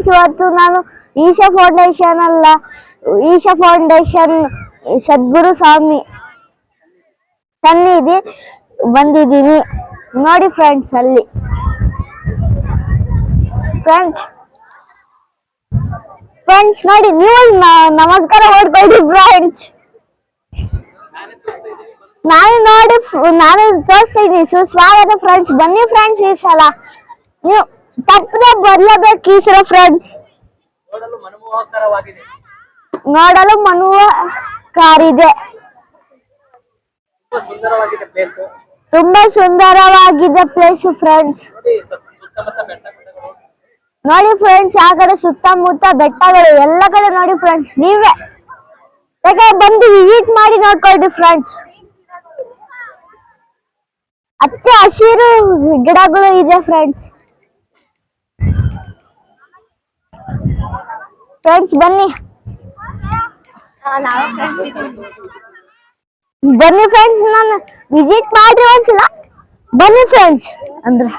Friends, ಇವತ್ತು ನಾನು Isha foundation ಸದ್ಗುರು ಸ್ವಾಮಿ ಸನ್ನಿಧಿ ಬಂದಿದ್ದೀನಿ ನೋಡಿ ಫ್ರೆಂಡ್ಸ್. ಅಲ್ಲಿ ಫ್ರೆಂಡ್ಸ್ ನೋಡಿ, ನೀವು ನಮಸ್ಕಾರ ಮಾಡ್ಕೊಳ್ಳಿ ಫ್ರೆಂಡ್ಸ್. ನಾನು ತೋರಿಸ್ತೀನಿ. ಸುಸ್ವಾಗತ ಫ್ರೆಂಡ್ಸ್. ಬನ್ನಿ ಫ್ರೆಂಡ್ಸ್, ಈ ಸಲ ನೀವು ತಪ್ಪದೆ ಬರ್ಲೇಬೇಕು ಈ ಸಲ ಫ್ರೆಂಡ್ಸ್. ನೋಡಲು ಮನೋಹರವಾಗಿದೆ. ತುಂಬಾ ಸುಂದರವಾಗಿದೆ ಪ್ಲೇಸ್ ಫ್ರೆಂಡ್ಸ್. ನೋಡಿ ಫ್ರೆಂಡ್ಸ್, ಆ ಕಡೆ ಸುತ್ತಮುತ್ತ ಬೆಟ್ಟಗಳು ಎಲ್ಲ ಕಡೆ ನೋಡಿ ಫ್ರೆಂಡ್ಸ್. ನೀವೇ ಬಂದು ವಿಸಿಟ್ ಮಾಡಿ ನೋಡ್ಕೊಳ್ರಿ ಫ್ರೆಂಡ್ಸ್. ಹಚ್ಚ ಹಸಿರು ಗಿಡಗಳು ಇದೆ ಫ್ರೆಂಡ್ಸ್. ಬನ್ನಿ ಫ್ರೆಂಡ್ಸ್, ನಾನು ವಿಸಿಟ್ ಮಾಡ್ರಿ ಒಂದ್ಸಲ. ಬನ್ನಿ ಫ್ರೆಂಡ್ಸ್ ಅಂದ್ರೆ